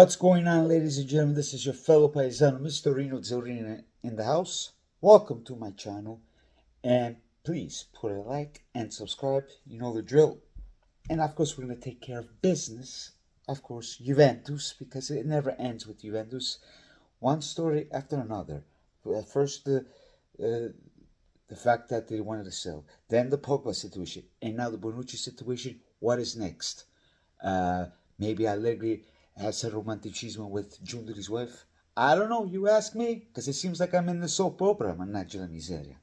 What's going on, ladies and gentlemen? This is your fellow paisano, Mr. Rino Zorina, in the house. Welcome to my channel, and please put a like and subscribe. You know the drill. And of course, we're going to take care of business. Of course, Juventus, because it never ends with Juventus. One story after another. First, the fact that they wanted to sell, then the Pogba situation, and now the Bonucci situation. What is next? Maybe Allegri has a romanticismo with Giunderi's wife. I don't know, you ask me, because it seems like I'm in the soap opera, mannaggia la miseria.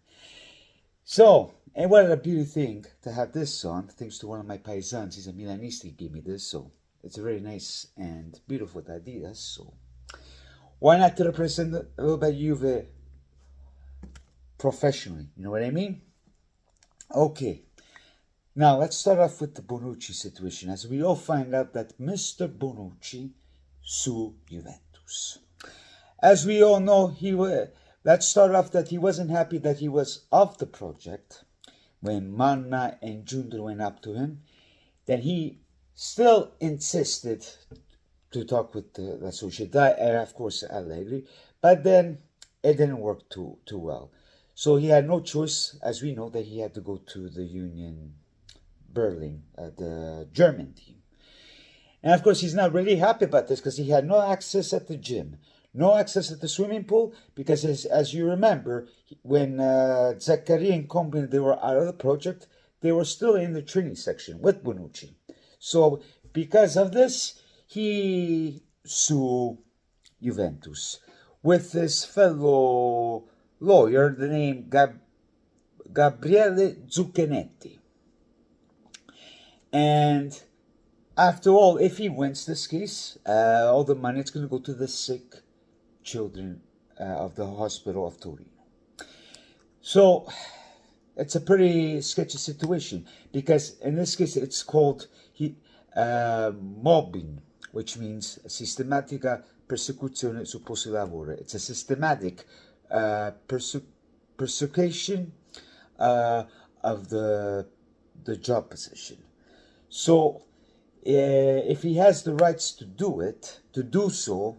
So, and what a beauty thing to have this on, thanks to one of my paisans. He's a Milanista, he gave me this, so it's a very nice and beautiful Adidas, so why not to represent a little bit Juve professionally, you know what I mean? Okay. Now, let's start off with the Bonucci situation, as we all find out that Mr. Bonucci sued Juventus. As we all know, let's start off that he wasn't happy that he was off the project when Manna and Giunderi went up to him. Then he still insisted to talk with La Società and, of course, Allegri, but then it didn't work too well. So he had no choice, as we know, that he had to go to the Union Berlin, the German team. And of course, he's not really happy about this because he had no access at the gym, no access at the swimming pool, because as you remember, when Zaccaria and company, they were out of the project, they were still in the training section with Bonucci. So because of this, he sued Juventus with his fellow lawyer, the name Gabriele Zucchenetti. And after all, if he wins this case, all the money is going to go to the sick children of the hospital of Torino. So it's a pretty sketchy situation, because in this case it's called mobbing, which means sistematica persecuzione sul posto di lavoro. It's a systematic persecution of the job position. So, if he has the rights to do so,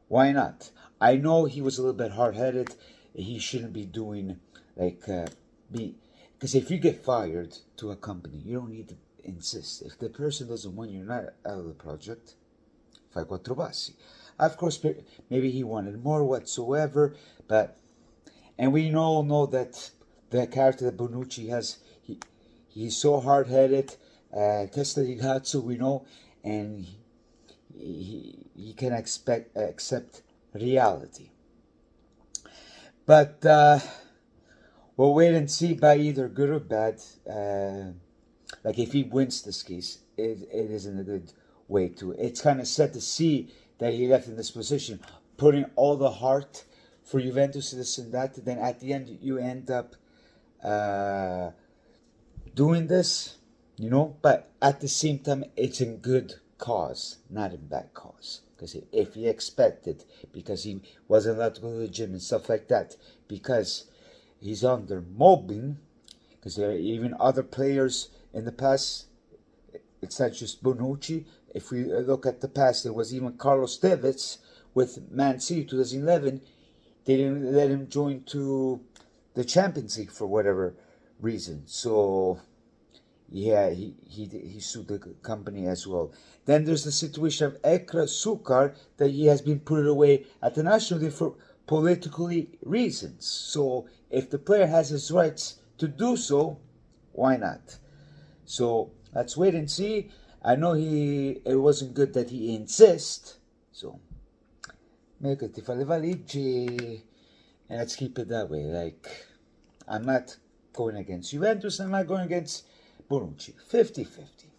why not? I know he was a little bit hard-headed. He shouldn't be doing, because if you get fired to a company, you don't need to insist. If the person doesn't want you, not out of the project, fai quattro passi. Of course, maybe he wanted more whatsoever, and we all know that the character that Bonucci has, he's so hard-headed, testa di cazzo, we know, and he can accept reality. But we'll wait and see by either good or bad. Like if he wins this case, it isn't a good way to. It's kind of sad to see that he left in this position, putting all the heart for Juventus, this and that. Then at the end, you end up doing this. You know, but at the same time, it's in good cause, not in bad cause. Because if he expected, because he wasn't allowed to go to the gym and stuff like that, because he's under mobbing, because there are even other players in the past, it's not just Bonucci. If we look at the past, there was even Carlos Tevez with Man City 2011. They didn't let him join to the Champions League for whatever reason. So yeah, he sued the company as well. Then there's the situation of Ekra Sukar, that he has been put away at the national team for political reasons. So if the player has his rights to do so, why not? So let's wait and see. I know it wasn't good that he insists. So make it fa le valigie, and let's keep it that way. Like, I'm not going against Juventus, I'm not going against Bonucci, 50-50,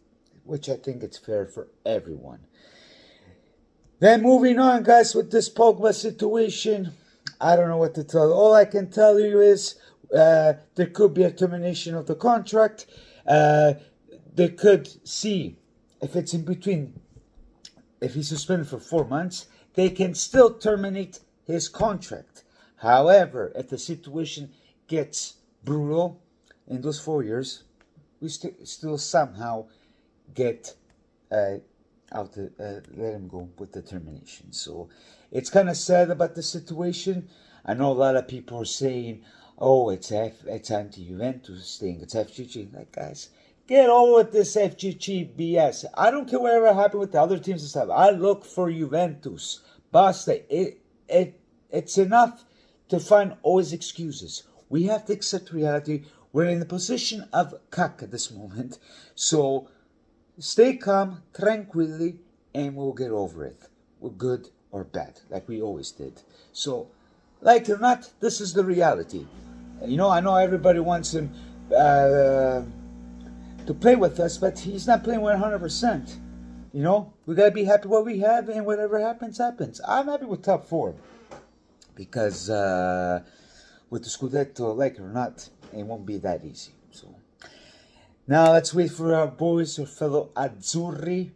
which I think it's fair for everyone. Then moving on, guys, with this Pogba situation, I don't know what to tell you. All I can tell you is there could be a termination of the contract. They could see if it's in between. If he's suspended for 4 months, they can still terminate his contract. However, if the situation gets brutal in those 4 years, we still somehow get let him go with determination. So it's kind of sad about the situation. I know a lot of people are saying, "Oh, it's anti-Juventus thing. It's FGG." Like, guys, get over with this FGG BS. I don't care whatever happened with the other teams and stuff. I look for Juventus. Basta. It's enough to find always excuses. We have to accept reality. We're in the position of caca at this moment. So stay calm, tranquilly, and we'll get over it. We're good or bad, like we always did. So, like it or not, this is the reality. You know, I know everybody wants him to play with us, but he's not playing 100%. You know, we gotta be happy what we have, and whatever happens, happens. I'm happy with top 4 because with the Scudetto, like it or not, it won't be that easy. So now let's wait for our boys, our fellow Azzurri,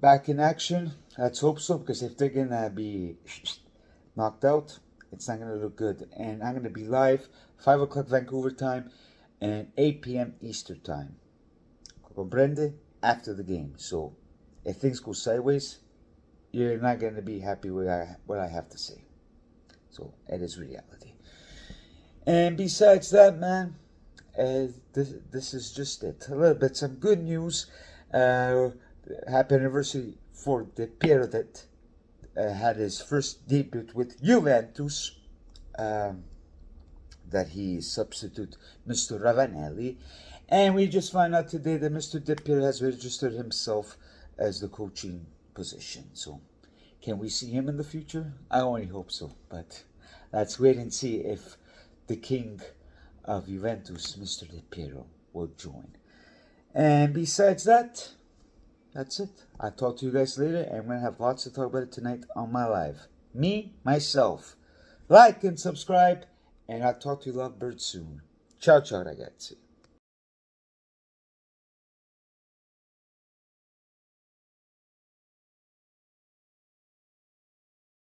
back in action. Let's hope so, because if they're gonna be knocked out, it's not gonna look good. And I'm gonna be live 5 o'clock Vancouver time and 8 p.m. Eastern time. Comprende? After the game. So if things go sideways, you're not gonna be happy with what I have to say. So it is reality. And besides that, man, this is just it. A little bit some good news. Happy anniversary for Del Piero that had his first debut with Juventus. That he substitute Mr. Ravanelli. And we just found out today that Mr. Del Piero has registered himself as the coaching position. So can we see him in the future? I only hope so. But let's wait and see if the king of Juventus, Mr. Del Piero, will join. And besides that, that's it. I'll talk to you guys later, and we're going to have lots to talk about it tonight on my live. Me, myself. Like and subscribe, and I'll talk to you lovebirds soon. Ciao, ciao, ragazzi.